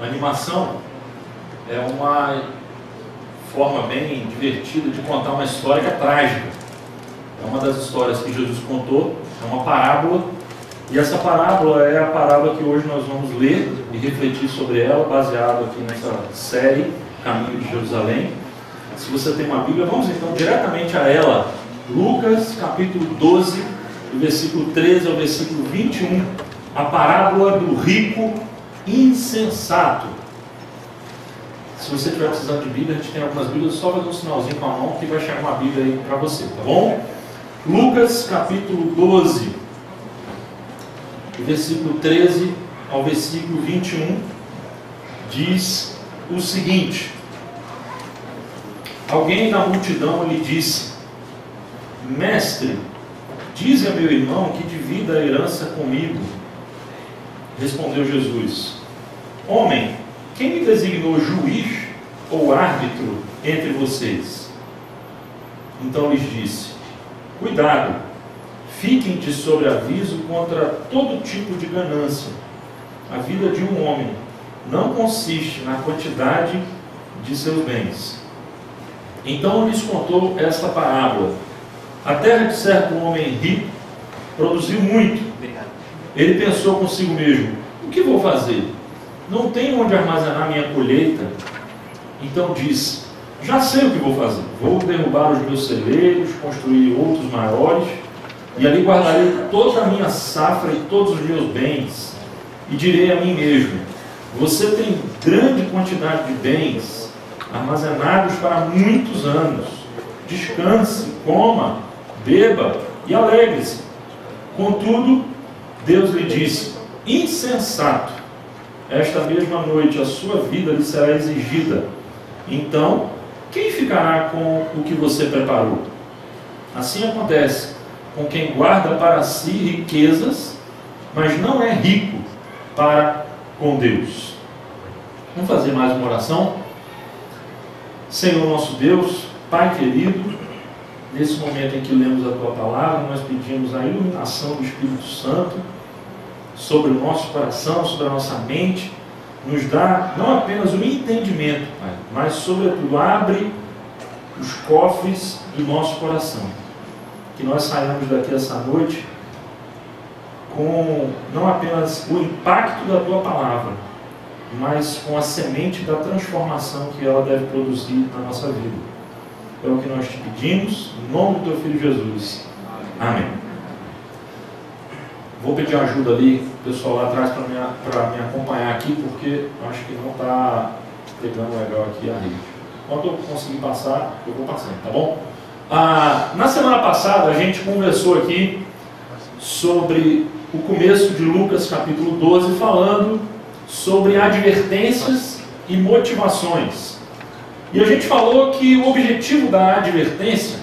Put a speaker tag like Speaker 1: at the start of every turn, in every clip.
Speaker 1: A animação é uma forma bem divertida de contar uma história que é trágica. É uma das histórias que Jesus contou, é uma parábola, e essa parábola é a parábola que hoje nós vamos ler e refletir sobre ela, baseado aqui nessa série Caminho de Jerusalém. Se você tem uma Bíblia, vamos então diretamente a ela. Lucas capítulo 12, do versículo 13 ao versículo 21, a parábola do rico insensato. Se você estiver precisando de Bíblia, a gente tem algumas Bíblias, só fazer um sinalzinho com a mão que vai chegar uma Bíblia aí para você, tá bom? Lucas capítulo 12, do versículo 13 ao versículo 21, diz o seguinte: alguém da multidão lhe disse: Mestre, dize a meu irmão que divida a herança comigo. Respondeu Jesus: Homem, quem me designou juiz ou árbitro entre vocês? Então lhes disse: Cuidado, fiquem de sobreaviso contra todo tipo de ganância. A vida de um homem não consiste na quantidade de seus bens. Então lhes contou esta parábola: a terra de certo homem rico produziu muito. Ele pensou consigo mesmo: o que vou fazer? Não tenho onde armazenar minha colheita. Então disse: já sei o que vou fazer. Vou derrubar os meus celeiros, construir outros maiores, e ali guardarei toda a minha safra e todos os meus bens. E direi a mim mesmo: você tem grande quantidade de bens armazenados para muitos anos. Descanse, coma, beba e alegre-se. Contudo, Deus lhe disse: insensato, esta mesma noite a sua vida lhe será exigida. Então, quem ficará com o que você preparou? Assim acontece com quem guarda para si riquezas, mas não é rico para com Deus. Vamos fazer mais uma oração? Senhor nosso Deus, Pai querido, nesse momento em que lemos a Tua Palavra, nós pedimos a iluminação do Espírito Santo sobre o nosso coração, sobre a nossa mente. Nos dá não apenas o entendimento, Pai, mas sobretudo abre os cofres do nosso coração. Que nós saiamos daqui essa noite com não apenas o impacto da Tua Palavra, mas com a semente da transformação que ela deve produzir na nossa vida. É o que nós te pedimos, em nome do Teu Filho Jesus. Amém. Vou pedir ajuda ali, pessoal lá atrás, para me acompanhar aqui, porque eu acho que não está pegando legal aqui a rede. Quando eu conseguir passar, eu vou passando, tá bom? Na semana passada, a gente conversou aqui sobre o começo de Lucas capítulo 12, falando sobre advertências e motivações. E a gente falou que o objetivo da advertência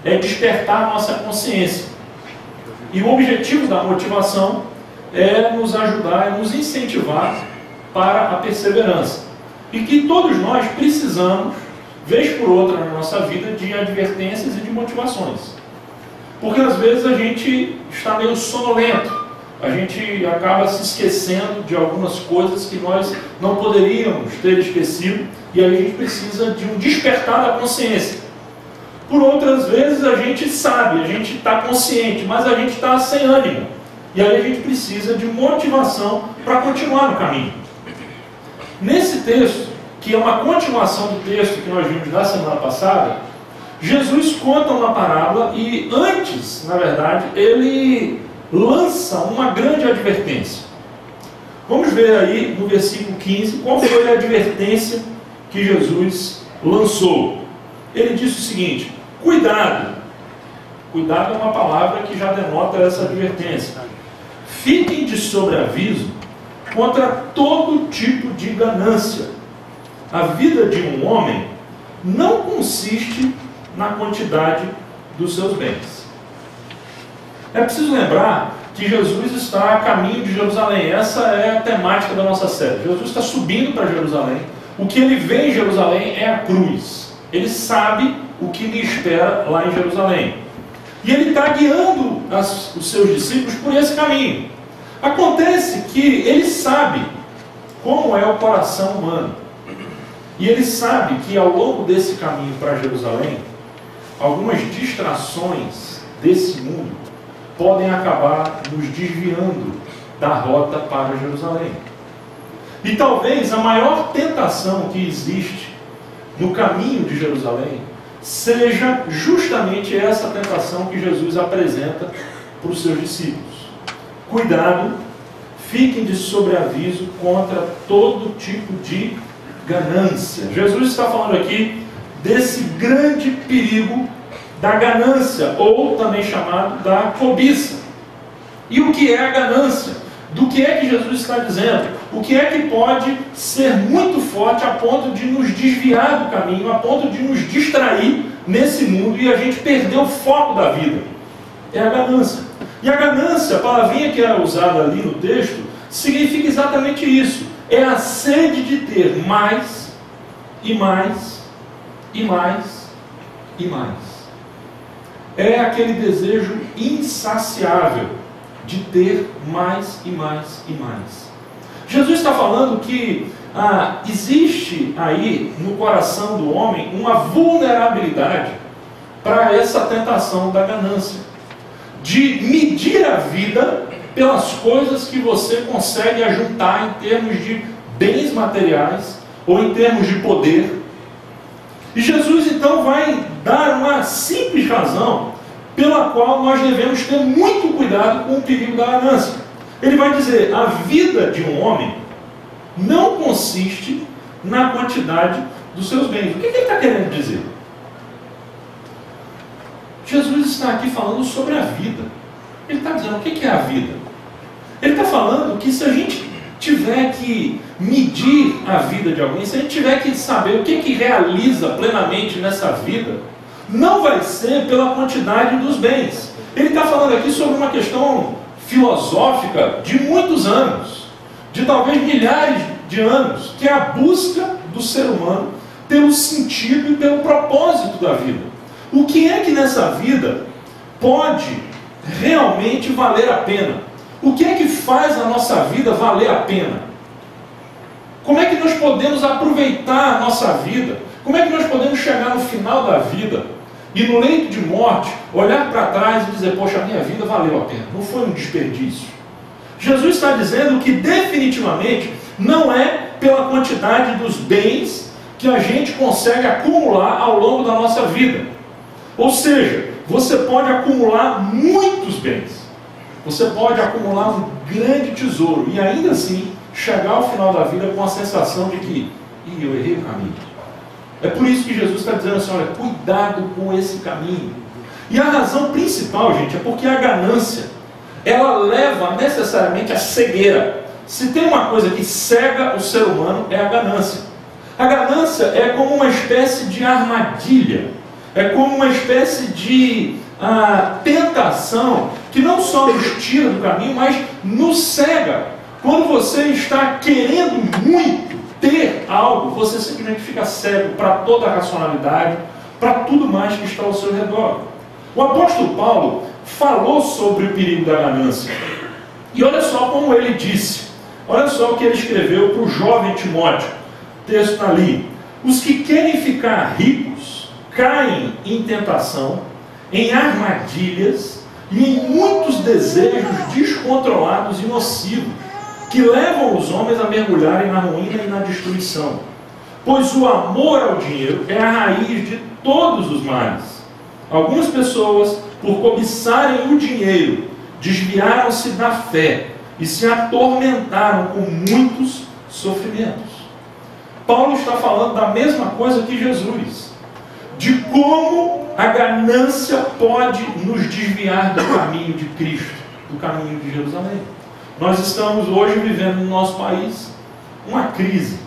Speaker 1: é despertar a nossa consciência. E o objetivo da motivação é nos ajudar, é nos incentivar para a perseverança. E que todos nós precisamos, vez por outra na nossa vida, de advertências e de motivações. Porque às vezes a gente está meio sonolento, a gente acaba se esquecendo de algumas coisas que nós não poderíamos ter esquecido, e aí a gente precisa de um despertar da consciência. Por outras vezes a gente sabe, a gente está consciente, mas a gente está sem ânimo. E aí a gente precisa de motivação para continuar no caminho. Nesse texto, que é uma continuação do texto que nós vimos na semana passada, Jesus conta uma parábola e antes, na verdade, ele lança uma grande advertência. Vamos ver aí no versículo 15 qual foi a advertência que Jesus lançou. Ele disse o seguinte: cuidado. Cuidado é uma palavra que já denota essa advertência. Fiquem de sobreaviso contra todo tipo de ganância. A vida de um homem não consiste na quantidade dos seus bens. É preciso lembrar que Jesus está a caminho de Jerusalém. Essa é a temática da nossa série. Jesus está subindo para Jerusalém. O que ele vê em Jerusalém é a cruz. Ele sabe o que lhe espera lá em Jerusalém. E ele está guiando os seus discípulos por esse caminho. Acontece que ele sabe como é o coração humano. E ele sabe que ao longo desse caminho para Jerusalém, algumas distrações desse mundo podem acabar nos desviando da rota para Jerusalém. E talvez a maior tentação que existe no caminho de Jerusalém seja justamente essa tentação que Jesus apresenta para os seus discípulos. Cuidado, fiquem de sobreaviso contra todo tipo de ganância. Jesus está falando aqui desse grande perigo da ganância, ou também chamado da cobiça. E o que é a ganância? Do que é que Jesus está dizendo? O que é que pode ser muito forte a ponto de nos desviar do caminho, a ponto de nos distrair nesse mundo e a gente perder o foco da vida? É a ganância. E a ganância, a palavrinha que é usada ali no texto, significa exatamente isso. É a sede de ter mais, e mais, e mais, e mais. É aquele desejo insaciável de ter mais e mais e mais. Jesus está falando que existe aí no coração do homem uma vulnerabilidade para essa tentação da ganância, de medir a vida pelas coisas que você consegue ajuntar em termos de bens materiais ou em termos de poder. E Jesus então vai dar uma simples razão pela qual nós devemos ter muito cuidado com o perigo da ganância. Ele vai dizer: a vida de um homem não consiste na quantidade dos seus bens. O que ele está querendo dizer? Jesus está aqui falando sobre a vida. Ele está dizendo o que é a vida. Ele está falando que se a gente tiver que medir a vida de alguém, se a gente tiver que saber o que realiza plenamente nessa vida, não vai ser pela quantidade dos bens. Ele está falando aqui sobre uma questão filosófica de muitos anos, de talvez milhares de anos, que é a busca do ser humano pelo sentido e pelo propósito da vida. O que é que nessa vida pode realmente valer a pena? O que é que faz a nossa vida valer a pena? Como é que nós podemos aproveitar a nossa vida? Como é que nós podemos chegar no final da vida e no leito de morte, olhar para trás e dizer: poxa, a minha vida valeu a pena, não foi um desperdício? Jesus está dizendo que definitivamente não é pela quantidade dos bens que a gente consegue acumular ao longo da nossa vida. Ou seja, você pode acumular muitos bens, você pode acumular um grande tesouro e ainda assim chegar ao final da vida com a sensação de que eu errei o caminho. É por isso que Jesus está dizendo assim: olha, cuidado com esse caminho. E a razão principal, gente, é porque a ganância, ela leva necessariamente à cegueira. Se tem uma coisa que cega o ser humano, é a ganância. A ganância é como uma espécie de armadilha, é como uma espécie de tentação que não só nos tira do caminho, mas nos cega. Quando você está querendo muito ter algo, você simplesmente fica cego para toda a racionalidade, para tudo mais que está ao seu redor. O apóstolo Paulo falou sobre o perigo da ganância. E olha só como ele disse. Olha só o que ele escreveu para o jovem Timóteo. O texto está ali. Os que querem ficar ricos caem em tentação, em armadilhas e em muitos desejos descontrolados e nocivos, que levam os homens a mergulharem na ruína e na destruição. Pois o amor ao dinheiro é a raiz de todos os males. Algumas pessoas, por cobiçarem o dinheiro, desviaram-se da fé e se atormentaram com muitos sofrimentos. Paulo está falando da mesma coisa que Jesus, de como a ganância pode nos desviar do caminho de Cristo, do caminho de Jerusalém. Nós estamos hoje vivendo no nosso país uma crise,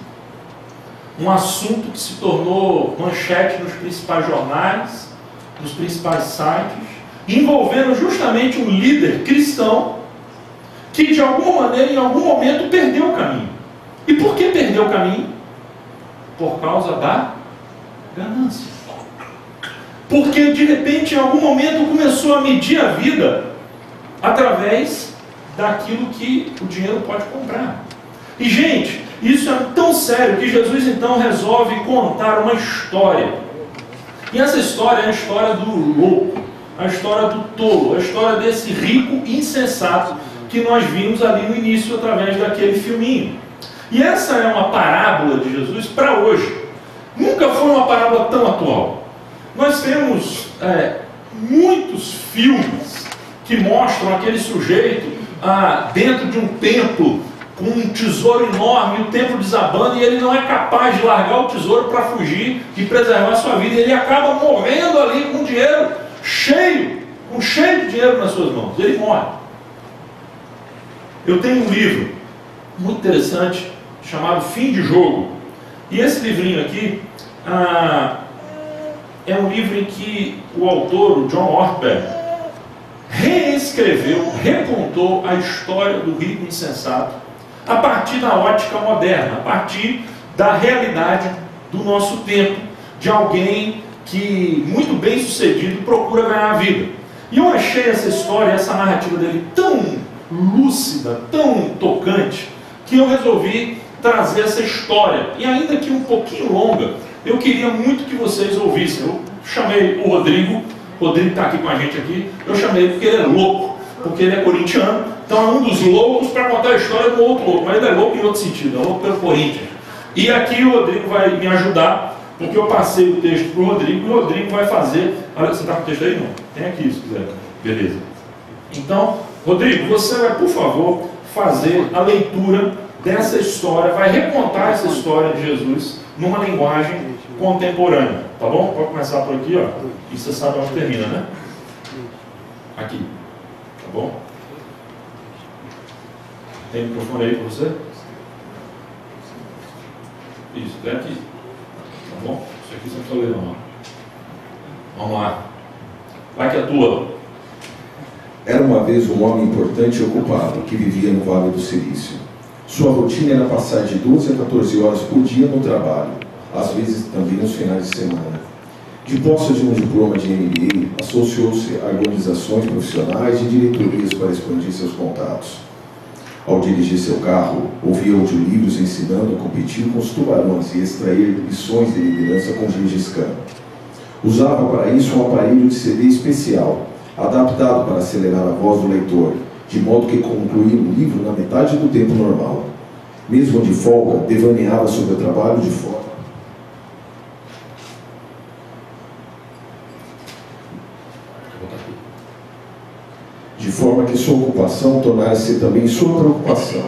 Speaker 1: um assunto que se tornou manchete nos principais jornais, nos principais sites, envolvendo justamente um líder cristão que de alguma maneira, em algum momento, perdeu o caminho. E por que perdeu o caminho? Por causa da ganância. Porque de repente, em algum momento, começou a medir a vida através daquilo que o dinheiro pode comprar. E gente, Isso é tão sério que Jesus então resolve contar uma história. E essa história é a história do louco, a história do tolo, a história desse rico insensato que nós vimos ali no início através daquele filminho. E essa é uma parábola de Jesus para hoje. Nunca foi uma parábola tão atual. Nós temos muitos filmes que mostram aquele sujeito dentro de um templo com um tesouro enorme, o templo desabando, e ele não é capaz de largar o tesouro para fugir e preservar a sua vida. Ele acaba morrendo ali com dinheiro cheio de dinheiro nas suas mãos. Ele morre. Eu tenho um livro muito interessante chamado Fim de Jogo. E esse livrinho aqui é um livro em que o autor, o John Ortberg, reescreveu, recontou a história do rico insensato a partir da ótica moderna, a partir da realidade do nosso tempo, de alguém que, muito bem sucedido, procura ganhar a vida. E eu achei essa história, essa narrativa dele tão lúcida, tão tocante, que eu resolvi trazer essa história, e ainda que um pouquinho longa, eu queria muito que vocês ouvissem. Eu chamei o Rodrigo está aqui com a gente aqui, eu chamei ele porque ele é louco, porque ele é corintiano, então é um dos loucos para contar a história do outro louco, mas ele é louco em outro sentido, é louco pelo Corinthians. E aqui o Rodrigo vai me ajudar, porque eu passei o texto para o Rodrigo, e o Rodrigo vai fazer... Você está com o texto aí? Não? Tem aqui, se quiser. Beleza. Então, Rodrigo, você vai, por favor, fazer a leitura dessa história, vai recontar essa história de Jesus numa linguagem contemporânea, tá bom? Pode começar por aqui, ó. E você sabe onde termina, né? Aqui, tá bom? Tem microfone aí para você? Isso, até aqui, tá bom? Isso aqui você não precisa ler, não. Vamos lá. Vai que é tua.
Speaker 2: Era uma vez um homem importante e ocupado que vivia no Vale do Silício. Sua rotina era passar de 12 a 14 horas por dia no trabalho, às vezes também nos finais de semana. De posse de um diploma de MBA, associou-se a organizações profissionais e diretorias para expandir seus contatos. Ao dirigir seu carro, ouvia audiolivros ensinando a competir com os tubarões e extrair lições de liderança com Gengis Khan. Usava para isso um aparelho de CD especial, adaptado para acelerar a voz do leitor, de modo que concluía o livro na metade do tempo normal. Mesmo de folga, devaneava sobre o trabalho de forma que sua ocupação tornasse também sua preocupação.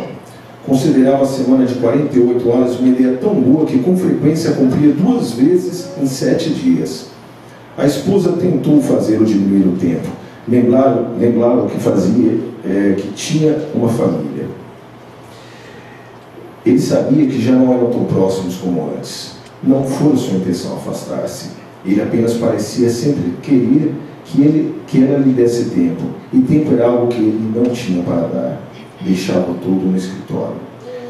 Speaker 2: Considerava a semana de 48 horas uma ideia tão boa que com frequência cumpria 2 vezes em 7 dias. A esposa tentou fazê-lo diminuir o tempo, lembrar o que fazia, que tinha uma família. Ele sabia que já não eram tão próximos como antes. Não fora sua intenção afastar-se. Ele apenas parecia sempre querer que ela lhe desse tempo, e tempo era algo que ele não tinha para dar. Deixava tudo no escritório.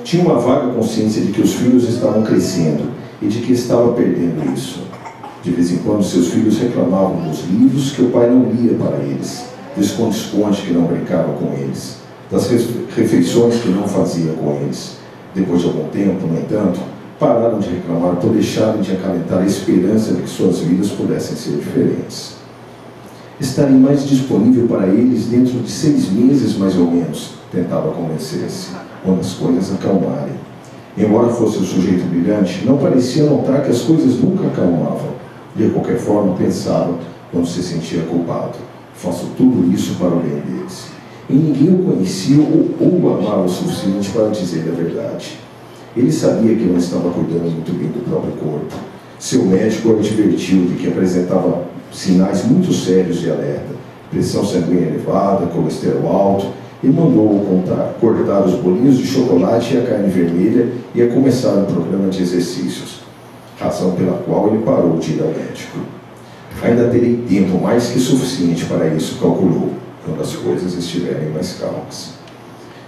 Speaker 2: Tinha uma vaga consciência de que os filhos estavam crescendo e de que estava perdendo isso. De vez em quando seus filhos reclamavam dos livros que o pai não lia para eles, do esconde-esconde que não brincava com eles, das refeições que não fazia com eles. Depois de algum tempo, no entanto, pararam de reclamar por deixarem de acalentar a esperança de que suas vidas pudessem ser diferentes. Estarem mais disponível para eles dentro de 6 meses, mais ou menos, tentava convencer-se, quando as coisas acalmarem. Embora fosse um sujeito brilhante, não parecia notar que as coisas nunca acalmavam. De qualquer forma, pensava, quando se sentia culpado: faço tudo isso para o bem deles. E ninguém o conhecia ou o amava o suficiente para dizer a verdade. Ele sabia que não estava cuidando muito bem do próprio corpo. Seu médico o advertiu de que apresentava sinais muito sérios de alerta: pressão sanguínea elevada, colesterol alto, e mandou-o cortar os bolinhos de chocolate e a carne vermelha e a começar um programa de exercícios, razão pela qual ele parou de ir ao médico. Ainda terei tempo mais que suficiente para isso, calculou, quando as coisas estiverem mais calmas.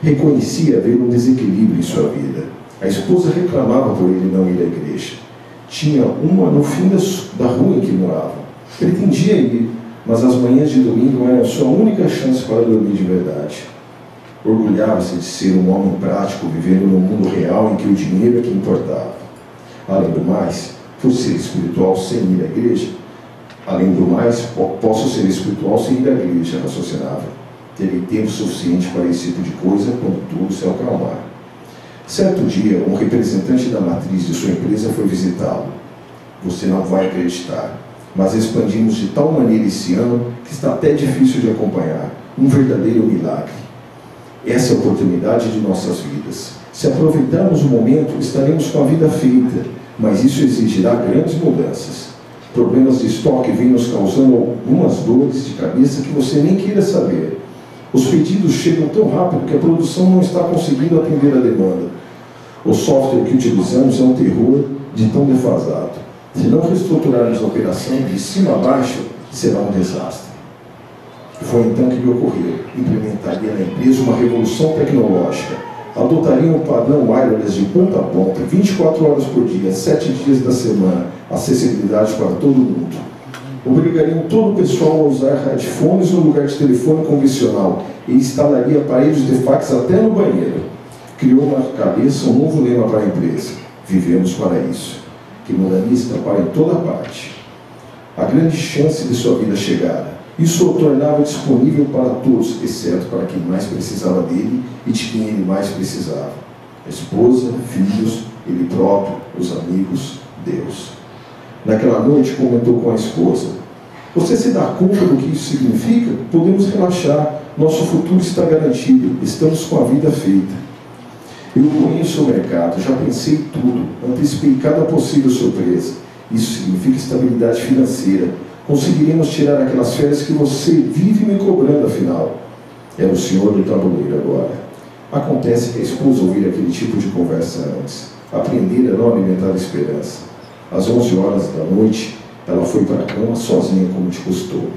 Speaker 2: Reconhecia haver um desequilíbrio em sua vida. A esposa reclamava por ele não ir à igreja. Tinha uma no fim da rua em que morava. Pretendia ir, mas as manhãs de domingo eram sua única chance para dormir de verdade. Orgulhava-se de ser um homem prático, vivendo no mundo real em que o dinheiro é que importava. Além do mais, por ser espiritual sem ir à igreja, posso ser espiritual sem ir à igreja, raciocinava. Terei tempo suficiente para esse tipo de coisa quando tudo se acalmar. Certo dia, um representante da matriz de sua empresa foi visitá-lo. Você não vai acreditar, mas expandimos de tal maneira esse ano que está até difícil de acompanhar. Um verdadeiro milagre. Essa é a oportunidade de nossas vidas. Se aproveitarmos o momento, estaremos com a vida feita, mas isso exigirá grandes mudanças. Problemas de estoque vêm nos causando algumas dores de cabeça que você nem queira saber. Os pedidos chegam tão rápido que a produção não está conseguindo atender a demanda. O software que utilizamos é um terror de tão defasado. Se não reestruturarmos a operação de cima a baixo, será um desastre. Foi então que me ocorreu. Implementaria na empresa uma revolução tecnológica. Adotaria um padrão wireless de ponta a ponta, 24 horas por dia, 7 dias da semana, acessibilidade para todo mundo. Obrigariam todo o pessoal a usar headphones no lugar de telefone convencional e instalaria aparelhos de fax até no banheiro. Criou na cabeça um novo lema para a empresa: vivemos para isso, que mudaria estampar em toda parte. A grande chance de sua vida chegara. Isso o tornava disponível para todos, exceto para quem mais precisava dele e de quem ele mais precisava: a esposa, filhos, ele próprio, os amigos, Deus. Naquela noite comentou com a esposa: você se dá conta do que isso significa? Podemos relaxar, nosso futuro está garantido, estamos com a vida feita. Eu conheço o mercado, já pensei em tudo, antecipei cada possível surpresa. Isso significa estabilidade financeira. Conseguiremos tirar aquelas férias que você vive me cobrando, afinal. Era o senhor do tabuleiro agora. Acontece que a esposa ouvira aquele tipo de conversa antes. Aprendera a não alimentar a esperança. Às 11 horas da noite, ela foi para a cama sozinha, como de costume.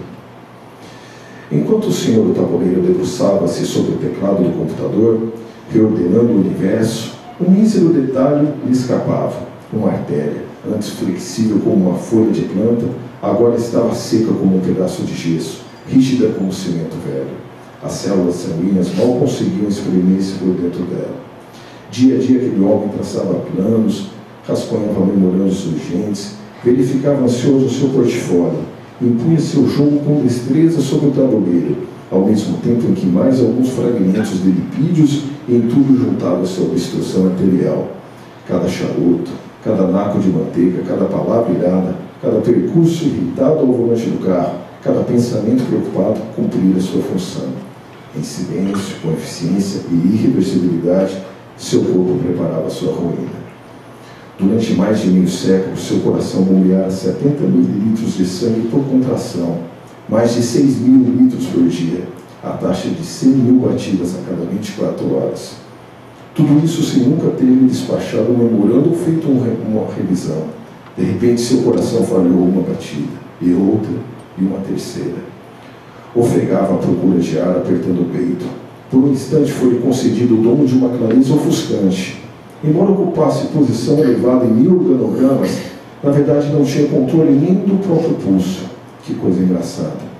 Speaker 2: Enquanto o senhor do tabuleiro debruçava-se sobre o teclado do computador, reordenando o universo, um mísero detalhe lhe escapava. Uma artéria, antes flexível como uma folha de planta, agora estava seca como um pedaço de gesso, rígida como cimento velho. As células sanguíneas mal conseguiam espremer-se por dentro dela. Dia a dia aquele homem traçava planos, rascunhava memorandos urgentes, verificava ansioso o seu portfólio, impunha seu jogo com destreza sobre o tabuleiro, ao mesmo tempo em que mais alguns fragmentos de lipídios e entulho juntava sua obstrução arterial. Cada charuto, cada naco de manteiga, cada palavra irada, cada percurso irritado ao volante do carro, cada pensamento preocupado cumprir a sua função. Em silêncio, com eficiência e irreversibilidade, seu corpo preparava a sua ruína. Durante mais de meio século, seu coração bombeara 70 mil litros de sangue por contração, mais de 6 mil litros por dia, a taxa de 100 mil batidas a cada 24 horas. Tudo isso sem nunca ter lhe despachado um memorando ou feito uma revisão. De repente, seu coração falhou uma batida, e outra, e uma terceira. Ofegava à procura de ar, apertando o peito. Por um instante foi-lhe concedido o dom de uma clareza ofuscante. Embora ocupasse posição elevada em 1000 organogramas, na verdade não tinha controle nem do próprio pulso. Que coisa engraçada.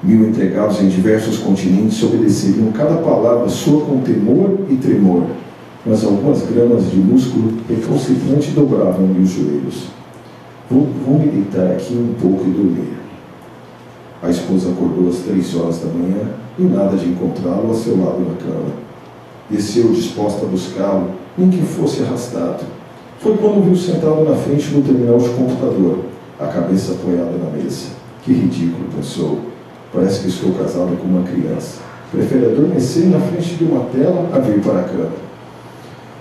Speaker 2: 1000 entregados em diversos continentes obedeceriam cada palavra sua com temor e tremor, mas algumas gramas de músculo recalcitrante dobravam-lhe os joelhos. Vou me deitar aqui um pouco e dormir. A esposa acordou às 3 horas da manhã e nada de encontrá-lo a seu lado na cama. Desceu disposta a buscá-lo, nem que fosse arrastado. Foi quando viu sentado na frente do terminal de computador, a cabeça apoiada na mesa. Que ridículo, pensou. Parece que estou casado com uma criança. Prefere adormecer na frente de uma tela a vir para a cama.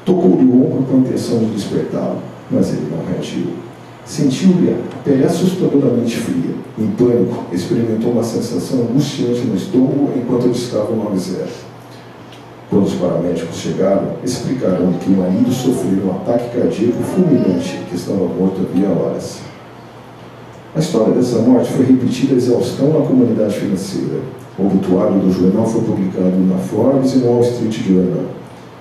Speaker 2: Tocou-lhe o ombro com a intenção de despertá-lo, mas ele não reagiu. Sentiu-lhe a pele assustadoramente fria. Em pânico, experimentou uma sensação angustiante no estômago enquanto discava o 90. Quando os paramédicos chegaram, explicaram que o marido sofreu um ataque cardíaco fulminante que estava morto havia horas. A história dessa morte foi repetida a exaustão na comunidade financeira. O obituário do jornal foi publicado na Forbes e no Wall Street Journal.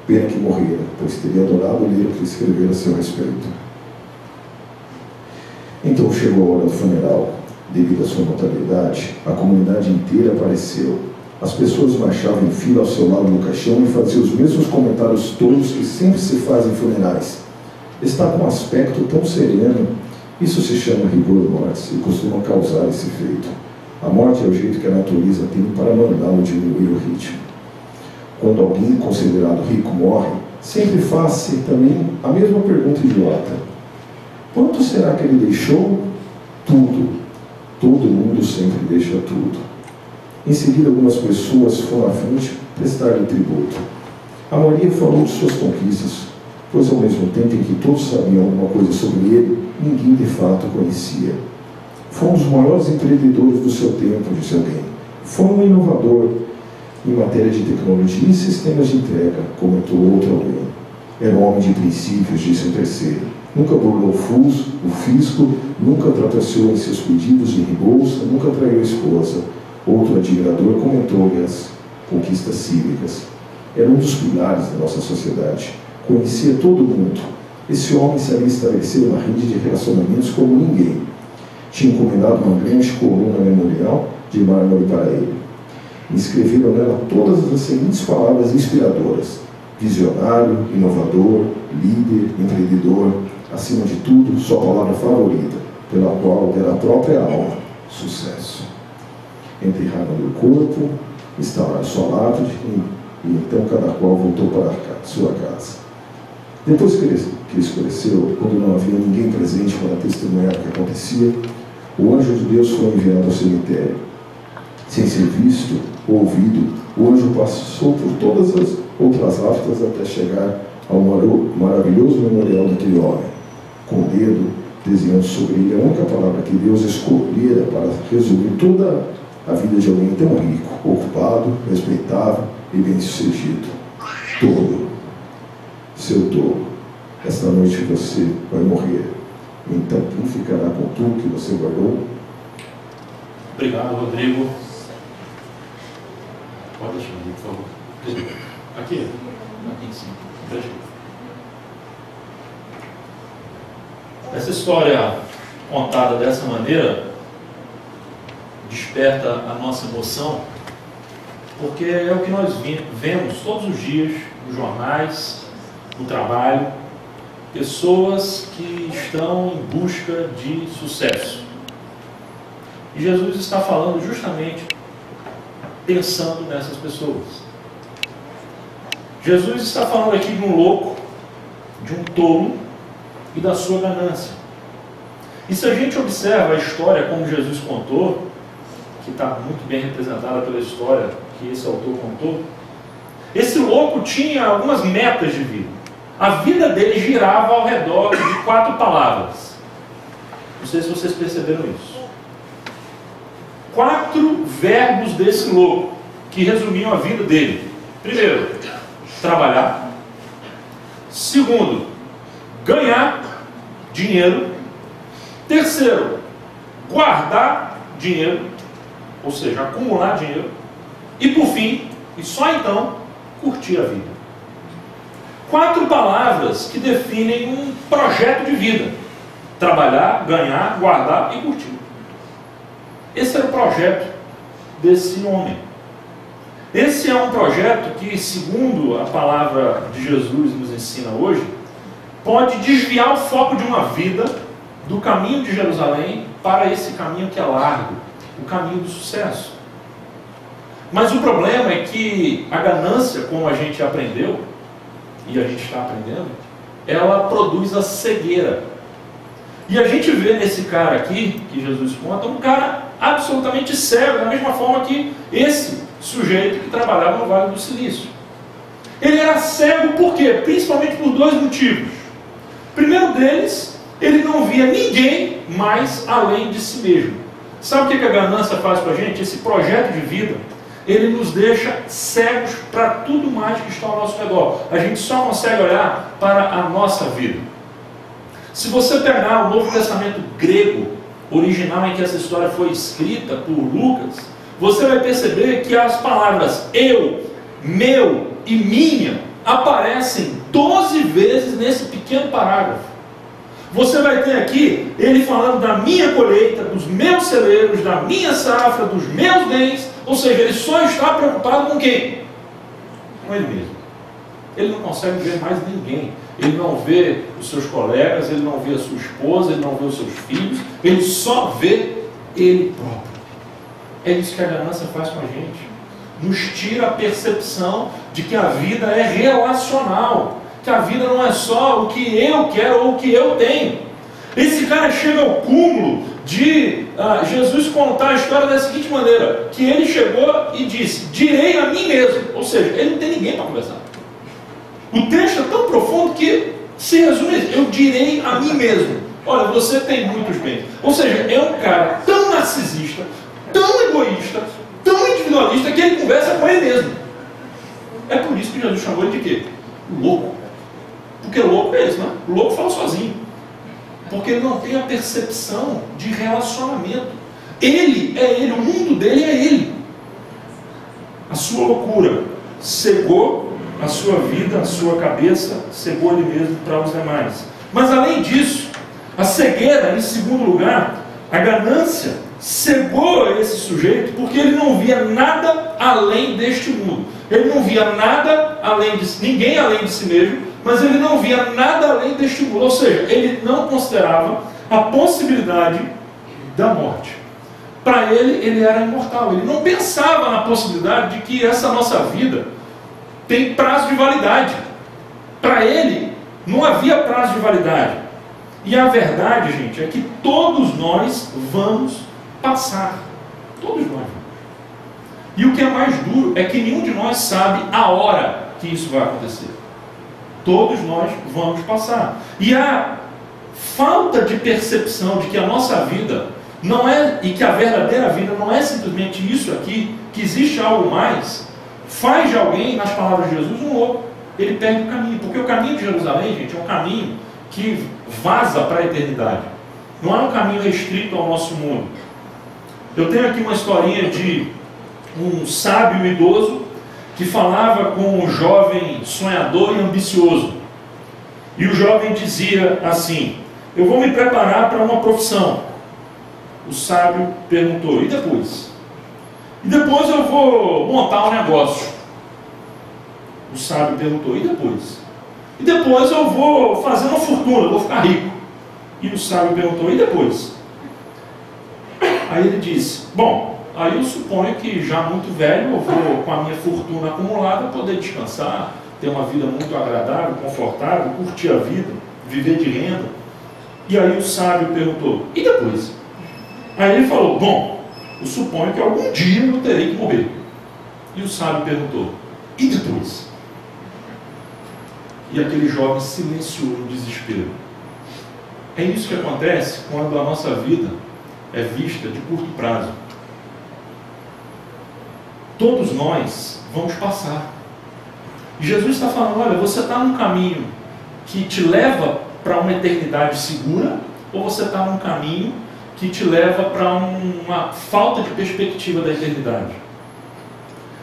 Speaker 2: Pena que morrera, pois teria adorado ler o que escrever a seu respeito. Então chegou a hora do funeral. Devido à sua notoriedade, a comunidade inteira apareceu. As pessoas marchavam em fila ao seu lado no caixão e faziam os mesmos comentários tolos que sempre se fazem em funerais. Está com um aspecto tão sereno. Isso se chama rigor mortis e costuma causar esse efeito. A morte é o jeito que a natureza tem para mandá-lo diminuir o ritmo. Quando alguém considerado rico morre, sempre faz-se também a mesma pergunta idiota. Quanto será que ele deixou? Tudo. Todo mundo sempre deixa tudo. Em seguida, algumas pessoas foram à frente prestar-lhe tributo. A maioria falou de suas conquistas, pois ao mesmo tempo em que todos sabiam alguma coisa sobre ele, ninguém de fato conhecia. Foi um dos maiores empreendedores do seu tempo, disse alguém. Foi um inovador em matéria de tecnologia e sistemas de entrega, comentou outro alguém. Era um homem de princípios, disse um terceiro. Nunca burlou o fisco, nunca trapaceou em seus pedidos de reembolso, nunca traiu a esposa. Outro admirador comentou-lhe as conquistas cívicas. Era um dos pilares da nossa sociedade. Conhecia todo mundo. Esse homem sabia estabelecer uma rede de relacionamentos como ninguém. Tinha encomendado uma grande coluna memorial de mármore para ele. Escreveram nela todas as seguintes palavras inspiradoras: visionário, inovador, líder, empreendedor, acima de tudo, sua palavra favorita, pela qual dera a própria alma: sucesso. Enterraram-lhe o corpo, instalaram sua lápide e então cada qual voltou para sua casa. Depois que escureceu, quando não havia ninguém presente para testemunhar o que acontecia, o anjo de Deus foi enviado ao cemitério. Sem ser visto ou ouvido, o anjo passou por todas as outras lápides até chegar ao maravilhoso memorial daquele homem, com o dedo desenhando sobre ele a única palavra que Deus escolhera para resumir toda a vida de alguém tão rico, ocupado, respeitável e bem-sucedido. Tolo. Seu tolo. Esta noite você vai morrer. Então quem ficará com tudo que você guardou?
Speaker 1: Obrigado, Rodrigo. Pode deixar, por favor. Aqui? Aqui em cima. Deixa. Essa história contada dessa maneira desperta a nossa emoção, porque é o que nós vemos todos os dias nos jornais, no trabalho, pessoas que estão em busca de sucesso. E Jesus está falando justamente pensando nessas pessoas. Jesus está falando aqui de um louco, de um tolo e da sua ganância. E se a gente observa a história como Jesus contou, que está muito bem representada pela história que esse autor contou, esse louco tinha algumas metas de vida. A vida dele girava ao redor de 4 palavras. Não sei se vocês perceberam isso. 4 verbos desse louco, que resumiam a vida dele. Primeiro, trabalhar. Segundo, ganhar dinheiro. Terceiro, guardar dinheiro, ou seja, acumular dinheiro. E por fim, e só então, curtir a vida. 4 palavras que definem um projeto de vida: trabalhar, ganhar, guardar e curtir. Esse era o projeto desse homem. Esse é um projeto que, segundo a palavra de Jesus nos ensina hoje, pode desviar o foco de uma vida do caminho de Jerusalém para esse caminho que é largo, o caminho do sucesso. Mas o problema é que a ganância, como a gente aprendeu, e a gente está aprendendo, ela produz a cegueira. E a gente vê nesse cara aqui, que Jesus conta, um cara absolutamente cego, da mesma forma que esse sujeito que trabalhava no Vale do Silício. Ele era cego por quê? Principalmente por 2 motivos. O primeiro deles, ele não via ninguém mais além de si mesmo. Sabe o que a ganância faz com a gente? Esse projeto de vida, ele nos deixa cegos para tudo mais que está ao nosso redor. A gente só consegue olhar para a nossa vida. Se você pegar o Novo Testamento grego, original em que essa história foi escrita por Lucas, você vai perceber que as palavras eu, meu e minha aparecem 12 vezes nesse pequeno parágrafo. Você vai ter aqui ele falando da minha colheita, dos meus celeiros, da minha safra, dos meus bens, Ou seja, ele só está preocupado com quem? Com ele mesmo. Ele não consegue ver mais ninguém. Ele não vê os seus colegas, ele não vê a sua esposa, ele não vê os seus filhos, ele só vê ele próprio. É isso que a ganância faz com a gente. Nos tira a percepção de que a vida é relacional, que a vida não é só o que eu quero ou o que eu tenho. Esse cara chega ao cúmulo de Jesus contar a história da seguinte maneira, que ele chegou e disse, direi a mim mesmo. Ou seja, ele não tem ninguém para conversar. O texto é tão profundo que se resume isso, eu direi a mim mesmo. Olha, você tem muitos bens. Ou seja, é um cara tão narcisista, tão egoísta, tão individualista, que ele conversa com ele mesmo. É por isso que Jesus chamou ele de quê? Louco. Porque louco é isso, né? O louco fala sozinho. Porque ele não tem a percepção de relacionamento. Ele é ele, o mundo dele é ele. A sua loucura cegou a sua vida, a sua cabeça, cegou ele mesmo para os demais. Mas além disso, a cegueira, em segundo lugar, a ganância, cegou esse sujeito porque ele não via nada além deste mundo. Ele não via nada além de ninguém além de si mesmo, mas ele não via nada além deste mundo. Ou seja, ele não considerava a possibilidade da morte. Para ele, ele era imortal. Ele não pensava na possibilidade de que essa nossa vida tem prazo de validade. Para ele, não havia prazo de validade. E a verdade, gente, é que todos nós vamos passar. Todos nós. E o que é mais duro é que nenhum de nós sabe a hora que isso vai acontecer. Todos nós vamos passar. E a falta de percepção de que a nossa vida não é, e que a verdadeira vida não é simplesmente isso aqui, que existe algo mais, faz de alguém, nas palavras de Jesus, um louco. Ele perde o caminho. Porque o caminho de Jerusalém, gente, é um caminho que vaza para a eternidade. Não é um caminho restrito ao nosso mundo. Eu tenho aqui uma historinha de um sábio idoso que falava com um jovem sonhador e ambicioso. E o jovem dizia assim: eu vou me preparar para uma profissão. O sábio perguntou: e depois? E depois eu vou montar um negócio. O sábio perguntou: e depois? E depois eu vou fazer uma fortuna, vou ficar rico. E o sábio perguntou: e depois? Aí ele disse: bom, aí eu suponho que já muito velho eu vou, com a minha fortuna acumulada, poder descansar, ter uma vida muito agradável, confortável, curtir a vida, viver de renda. E aí o sábio perguntou: e depois? Aí ele falou: bom, eu suponho que algum dia eu terei que morrer. E o sábio perguntou: e depois? E aquele jovem silenciou no desespero. É isso que acontece quando a nossa vida é vista de curto prazo. Todos nós vamos passar. E Jesus está falando: olha, você está num caminho que te leva para uma eternidade segura, ou você está num caminho que te leva para uma falta de perspectiva da eternidade?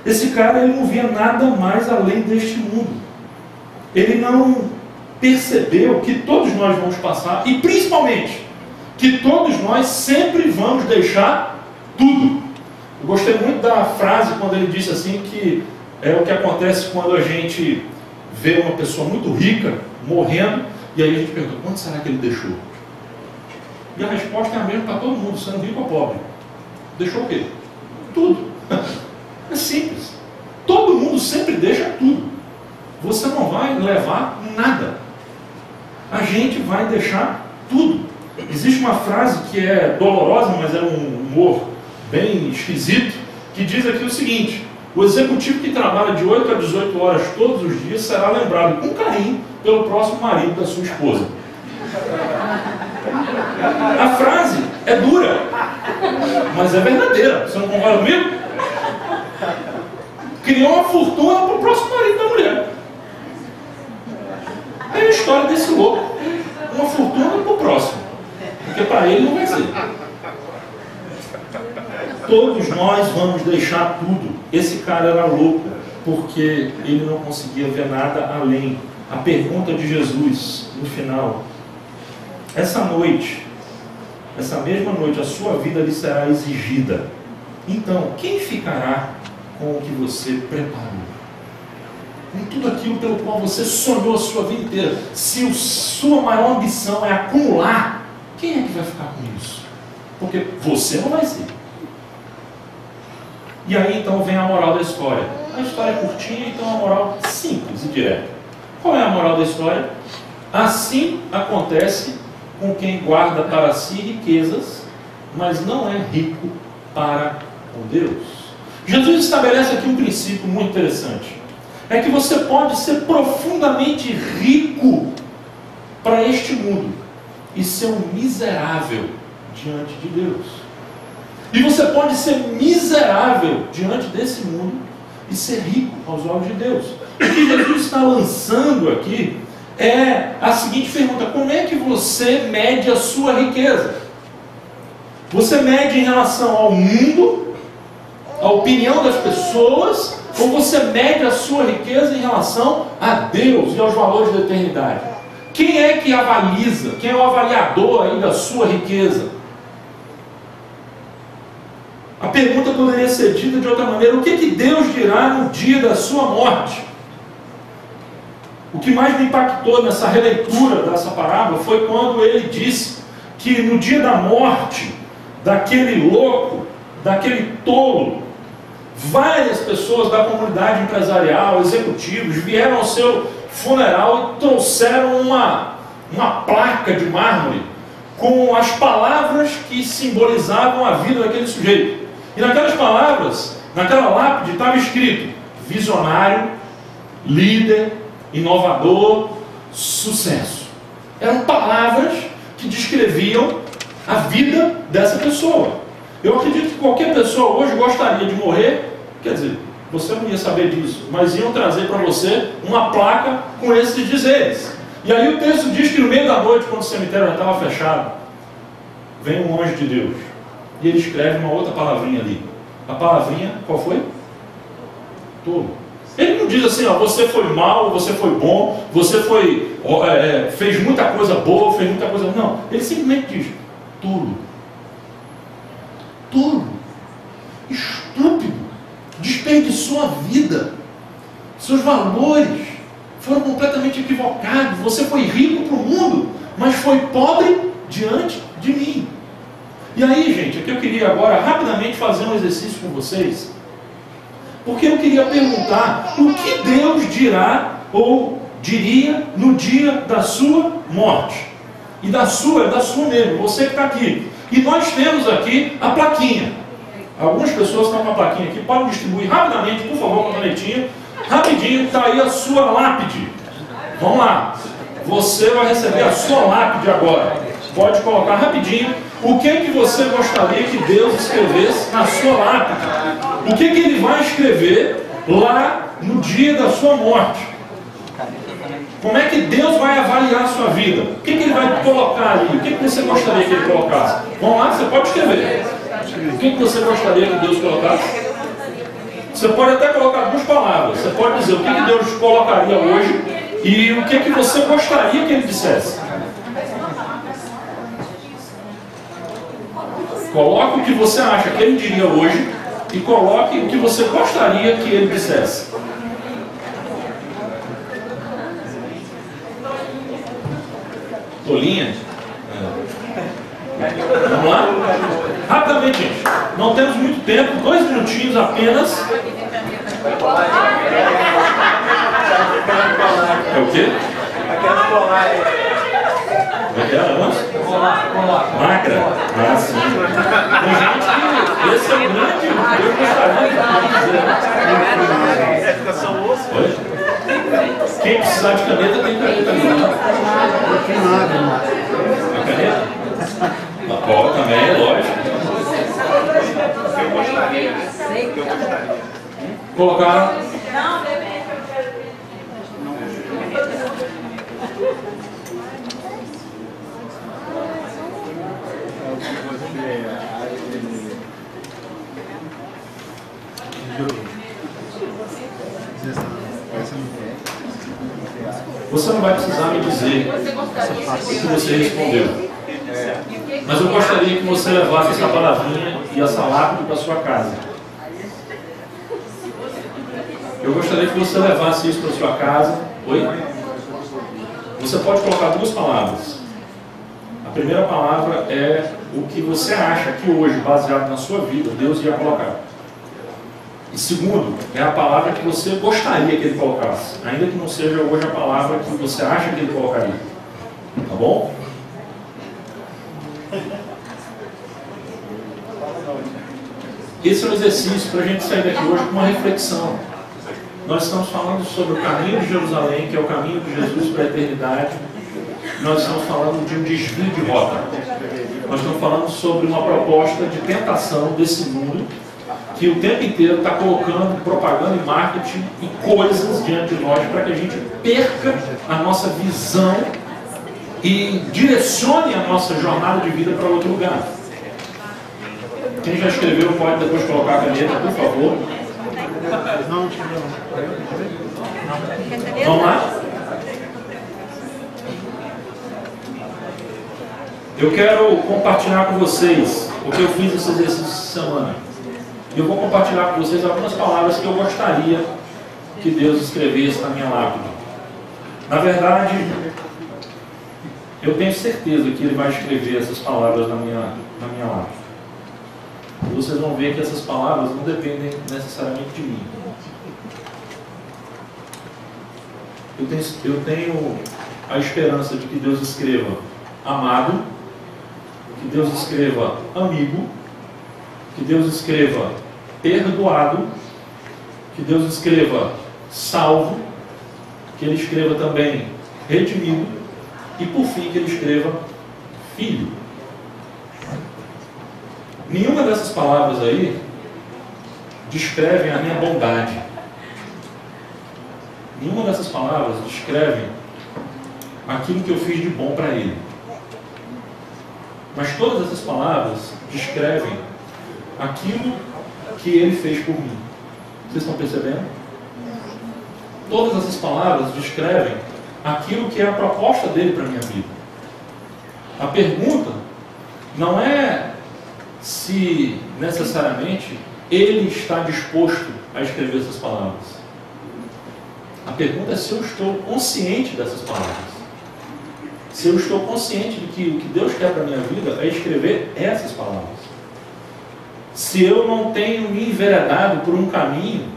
Speaker 1: Esse cara, ele não via nada mais além deste mundo. Ele não percebeu que todos nós vamos passar, e principalmente que todos nós sempre vamos deixar tudo. Eu gostei muito da frase quando ele disse assim, que é o que acontece quando a gente vê uma pessoa muito rica morrendo, e aí a gente pergunta: quanto será que ele deixou? E a resposta é a mesma para todo mundo, sendo rico ou pobre. Deixou o quê? Tudo. É simples. Todo mundo sempre deixa tudo. Você não vai levar nada. A gente vai deixar tudo. Existe uma frase que é dolorosa, mas é um humor bem esquisito, que diz aqui o seguinte: o executivo que trabalha de 8 a 18 horas todos os dias será lembrado com carinho pelo próximo marido da sua esposa. A frase é dura, mas é verdadeira. Você não concorda comigo? Criou uma fortuna para o próximo marido da mulher. É a história desse louco. Uma fortuna para o próximo, porque para ele não vai ser. Todos nós vamos deixar tudo. Esse cara era louco porque ele não conseguia ver nada além. A pergunta de Jesus no final: essa noite, essa mesma noite, a sua vida lhe será exigida. Então, quem ficará com o que você preparou? Com tudo aquilo pelo qual você sonhou a sua vida inteira. Se a sua maior ambição é acumular, quem é que vai ficar com isso? Porque você não vai ser. E aí então vem a moral da história. A história é curtinha, então a moral simples e direta. Qual é a moral da história? Assim acontece com quem guarda para si riquezas, mas não é rico para com Deus. Jesus estabelece aqui um princípio muito interessante. É que você pode ser profundamente rico para este mundo e ser um miserável diante de Deus. E você pode ser miserável diante desse mundo e ser rico aos olhos de Deus. O que Jesus está lançando aqui é a seguinte pergunta: como é que você mede a sua riqueza? Você mede em relação ao mundo, à opinião das pessoas, ou você mede a sua riqueza em relação a Deus e aos valores da eternidade? Quem é que avaliza? Quem é o avaliador aí da sua riqueza? A pergunta poderia ser dita de outra maneira: o que Deus dirá no dia da sua morte? O que mais me impactou nessa releitura dessa parábola foi quando ele disse que no dia da morte daquele louco, daquele tolo, várias pessoas da comunidade empresarial, executivos, vieram ao seu funeral e trouxeram uma placa de mármore com as palavras que simbolizavam a vida daquele sujeito. E naquelas palavras, naquela lápide, estava escrito: visionário, líder, inovador, sucesso. Eram palavras que descreviam a vida dessa pessoa. Eu acredito que qualquer pessoa hoje gostaria de morrer, quer dizer, você não ia saber disso, mas iam trazer para você uma placa com esses dizeres. E aí o texto diz que no meio da noite, quando o cemitério já estava fechado, vem um anjo de Deus e ele escreve uma outra palavrinha ali. A palavrinha, qual foi? Tolo. Ele não diz assim: ó, você foi mal, você foi bom, você fez muita coisa boa, fez muita coisa... Não, ele simplesmente diz: tolo. Tolo, estúpido, desperdiçou a vida, seus valores foram completamente equivocados. Você foi rico para o mundo, mas foi pobre diante de mim. E aí, gente, aqui eu queria agora rapidamente fazer um exercício com vocês, porque eu queria perguntar o que Deus dirá ou diria no dia da sua morte. E da sua mesmo, você que está aqui. E nós temos aqui a plaquinha. Algumas pessoas estão com a plaquinha aqui, podem distribuir rapidamente, por favor, com a canetinha. Rapidinho, está aí a sua lápide. Vamos lá. Você vai receber a sua lápide agora. Pode colocar rapidinho o que você gostaria que Deus escrevesse na sua lápide. O que Ele vai escrever lá no dia da sua morte. Como é que Deus vai avaliar a sua vida? O que Ele vai colocar ali? O que você gostaria que Ele colocasse? Vamos lá, você pode escrever. O que você gostaria que Deus colocasse? Você pode até colocar duas palavras. Você pode dizer o que Deus colocaria hoje e o que você gostaria que Ele dissesse. Coloque o que você acha que Ele diria hoje e coloque o que você gostaria que Ele dissesse. Tolinha? Vamos lá? Rapidamente, gente. Não temos muito tempo, 2 minutinhos apenas. É o quê?
Speaker 3: Aquelas colares.
Speaker 1: Como é que era antes? Macra? Ah, sim. Tem gente que esse é o grande. Eu gostaria de dizer. Oi? Quem precisar de caneta tem caneta ali. A caneta? Ó, também é lógico.
Speaker 3: Eu gostaria.
Speaker 1: Colocar. Você não vai precisar me dizer o que você respondeu. Mas eu gostaria que você levasse essa palavrinha e essa lápide para sua casa. Eu gostaria que você levasse isso para sua casa. Oi? Você pode colocar duas palavras. A primeira palavra é o que você acha que hoje, baseado na sua vida, Deus ia colocar. E segundo, é a palavra que você gostaria que Ele colocasse, ainda que não seja hoje a palavra que você acha que Ele colocaria. Tá bom? Esse é um exercício para a gente sair daqui hoje com uma reflexão. Nós estamos falando sobre o caminho de Jerusalém, que é o caminho de Jesus para a eternidade. Nós estamos falando de um desvio de rota. Nós estamos falando sobre uma proposta de tentação desse mundo que o tempo inteiro está colocando propaganda e marketing e coisas diante de nós para que a gente perca a nossa visão e direcione a nossa jornada de vida para outro lugar. Quem já escreveu pode depois colocar a caneta, por favor. Vamos lá? Eu quero compartilhar com vocês o que eu fiz nesse exercício essa semana. E eu vou compartilhar com vocês algumas palavras que eu gostaria que Deus escrevesse na minha lápide. Na verdade, eu tenho certeza que Ele vai escrever essas palavras na minha lápide. E vocês vão ver que essas palavras não dependem necessariamente de mim. Eu tenho a esperança de que Deus escreva amado, que Deus escreva amigo, que Deus escreva perdoado, que Deus escreva salvo, que Ele escreva também redimido e por fim que Ele escreva filho. Nenhuma dessas palavras aí descrevem a minha bondade. Nenhuma dessas palavras descreve aquilo que eu fiz de bom para Ele. Mas todas essas palavras descrevem aquilo que Ele fez por mim. Vocês estão percebendo? Todas essas palavras descrevem aquilo que é a proposta dele para a minha vida. A pergunta não é se necessariamente Ele está disposto a escrever essas palavras. A pergunta é se eu estou consciente dessas palavras. Se eu estou consciente de que o que Deus quer para a minha vida é escrever essas palavras. Se eu não tenho me enveredado por um caminho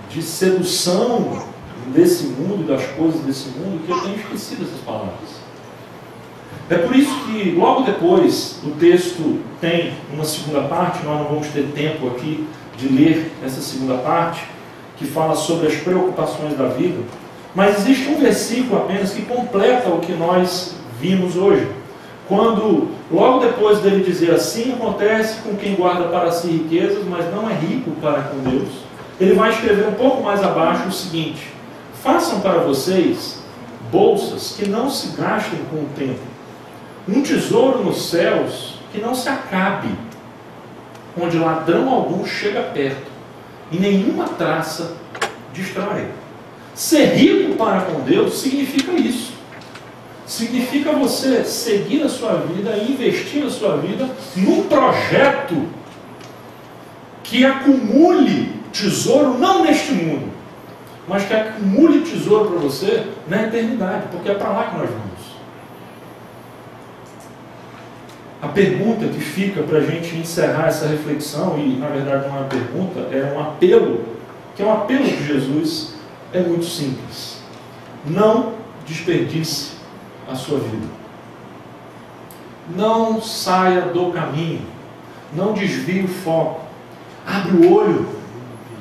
Speaker 1: de sedução desse mundo, das coisas desse mundo, que eu tenho esquecido essas palavras. É por isso que logo depois o texto tem uma segunda parte, nós não vamos ter tempo aqui de ler essa segunda parte, que fala sobre as preocupações da vida, mas existe um versículo apenas que completa o que nós vimos hoje. Quando, logo depois dele dizer assim acontece com quem guarda para si riquezas, mas não é rico para com Deus, ele vai escrever um pouco mais abaixo o seguinte: façam para vocês bolsas que não se gastem com o tempo, um tesouro nos céus que não se acabe, onde ladrão algum chega perto e nenhuma traça destrói. Ser rico para com Deus significa isso. Significa você seguir a sua vida e investir a sua vida num projeto que acumule tesouro, não neste mundo, mas que acumule tesouro para você na eternidade, porque é para lá que nós vamos. A pergunta que fica para a gente encerrar essa reflexão, e na verdade não é uma pergunta, é um apelo, que é um apelo de Jesus, é muito simples. Não desperdice a sua vida. Não saia do caminho. Não desvie o foco. Abre o olho.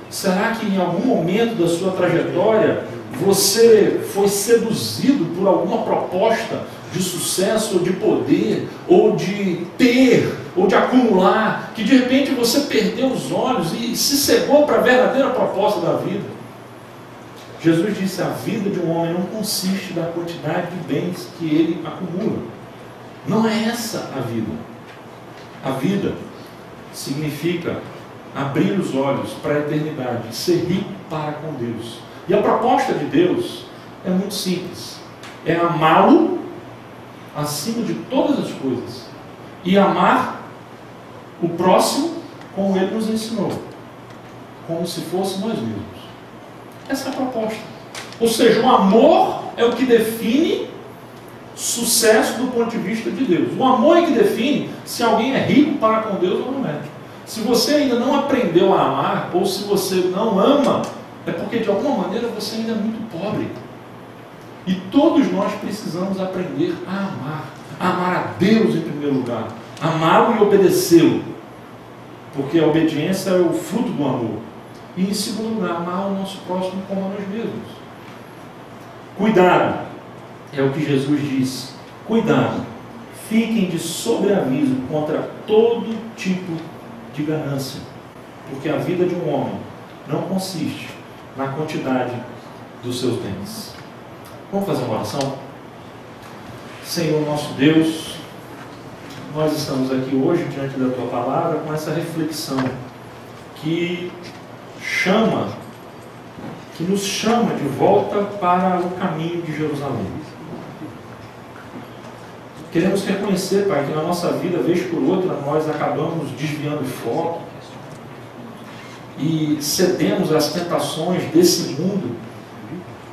Speaker 1: Será que em algum momento da sua trajetória você foi seduzido por alguma proposta de sucesso, ou de poder, ou de ter, ou de acumular, que de repente você perdeu os olhos e se cegou para a verdadeira proposta da vida? Jesus disse: a vida de um homem não consiste da quantidade de bens que ele acumula. Não é essa a vida. A vida significa abrir os olhos para a eternidade, ser rico para com Deus. E a proposta de Deus é muito simples: é amá-lo acima de todas as coisas e amar o próximo como Ele nos ensinou, como se fosse nós mesmos. Essa é a proposta. Ou seja, o amor é o que define sucesso do ponto de vista de Deus. O amor é que define se alguém é rico para com Deus ou não é. Se você ainda não aprendeu a amar, ou se você não ama, é porque de alguma maneira você ainda é muito pobre. E todos nós precisamos aprender a amar a Deus em primeiro lugar, amá-lo e obedecê-lo, porque a obediência é o fruto do amor. E em segundo lugar, amar o nosso próximo como a nós mesmos. Cuidado, é o que Jesus diz. Cuidado, fiquem de sobreaviso contra todo tipo de ganância, porque a vida de um homem não consiste na quantidade dos seus bens. Vamos fazer uma oração? Senhor nosso Deus, nós estamos aqui hoje diante da Tua Palavra com essa reflexão que nos chama de volta para o caminho de Jerusalém. Queremos reconhecer, Pai, que na nossa vida, vez por outra, nós acabamos desviando o foco e cedemos às tentações desse mundo,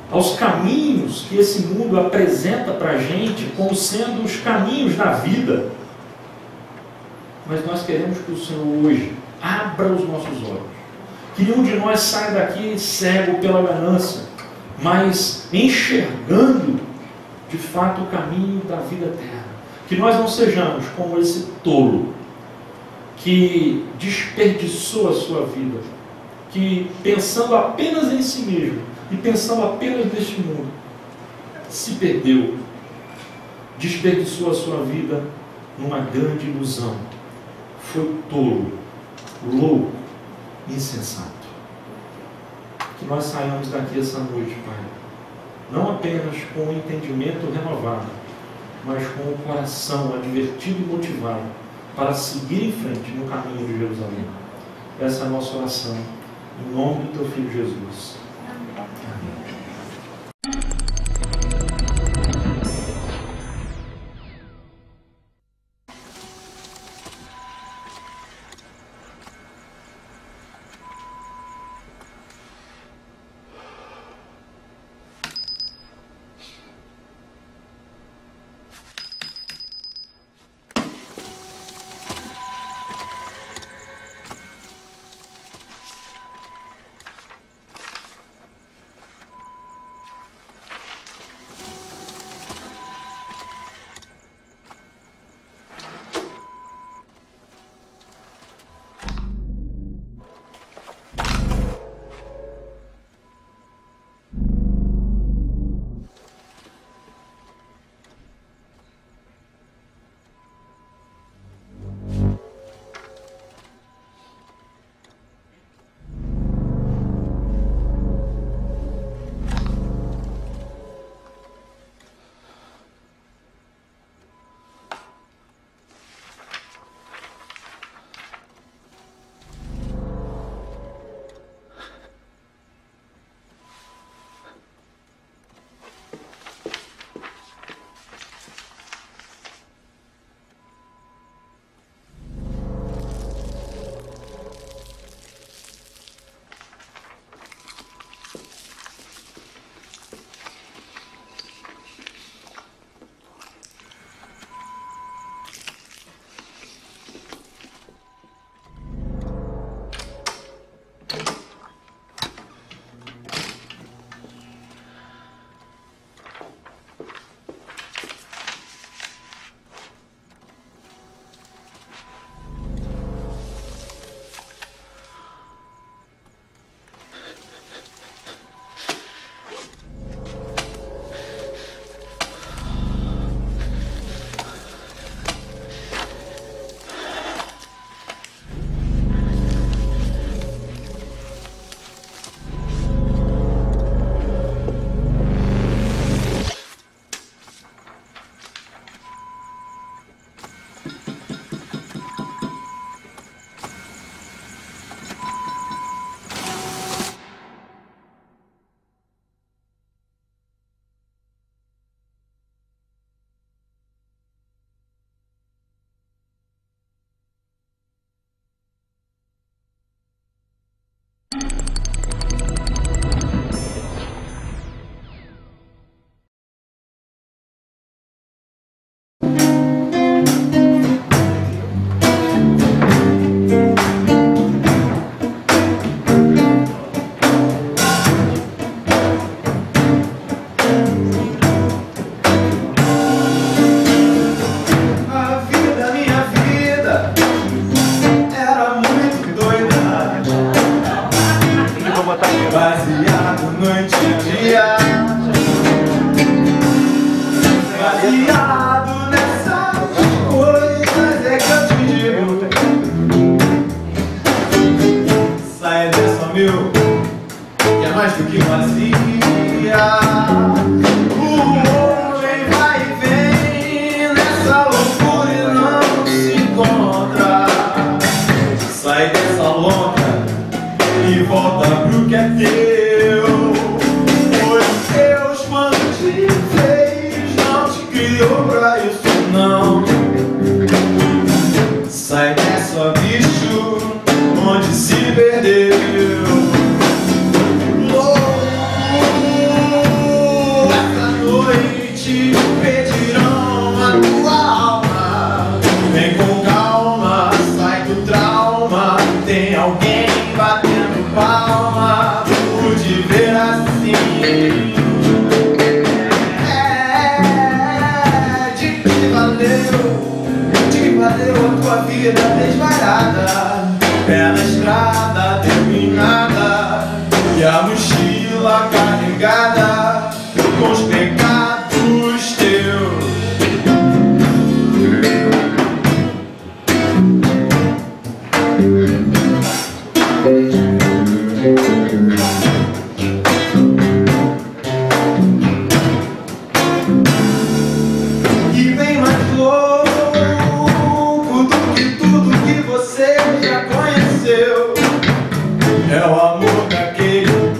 Speaker 1: aos caminhos que esse mundo apresenta para a gente como sendo os caminhos da vida. Mas nós queremos que o Senhor hoje abra os nossos olhos, que nenhum de nós saia daqui cego pela ganância, mas enxergando de fato o caminho da vida eterna. Que nós não sejamos como esse tolo que desperdiçou a sua vida, que pensando apenas em si mesmo e pensando apenas neste mundo, se perdeu, desperdiçou a sua vida numa grande ilusão. Foi tolo, louco, insensato. Que nós saiamos daqui essa noite, Pai, não apenas com o entendimento renovado, mas com o coração advertido e motivado para seguir em frente no caminho de Jerusalém. Essa é a nossa oração, em nome do Teu Filho Jesus. Amém.
Speaker 4: não. Sai dessa, bicho, onde se perdeu. Essa noite pedirão a tua alma. Vem com calma, sai do trauma. Tem alguém batendo palma por te ver assim. De que valeu a tua vida desvairada? Pé na estrada terminada e a mochila carregada com os pecados teus. E vem mais louco do que tudo que você já conheceu. É o amor daquele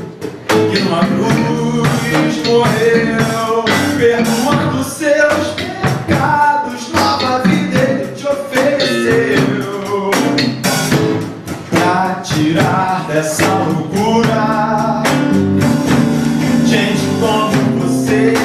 Speaker 4: que numa cruz morreu, perdoando seus pecados, nova vida ele te ofereceu, pra tirar dessa loucura gente como você.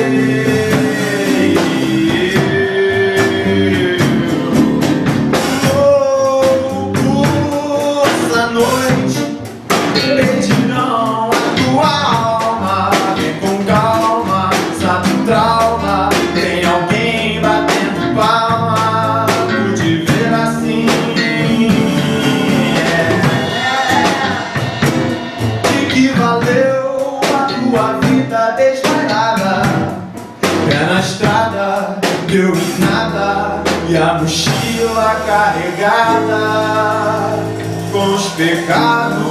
Speaker 4: Pedirão a tua alma. Vem com calma, sabe o trauma. Tem alguém batendo palma por te ver assim. De que valeu a tua vida desvairada? Pé na estrada, deu em nada e a mochila carregada com os pecados.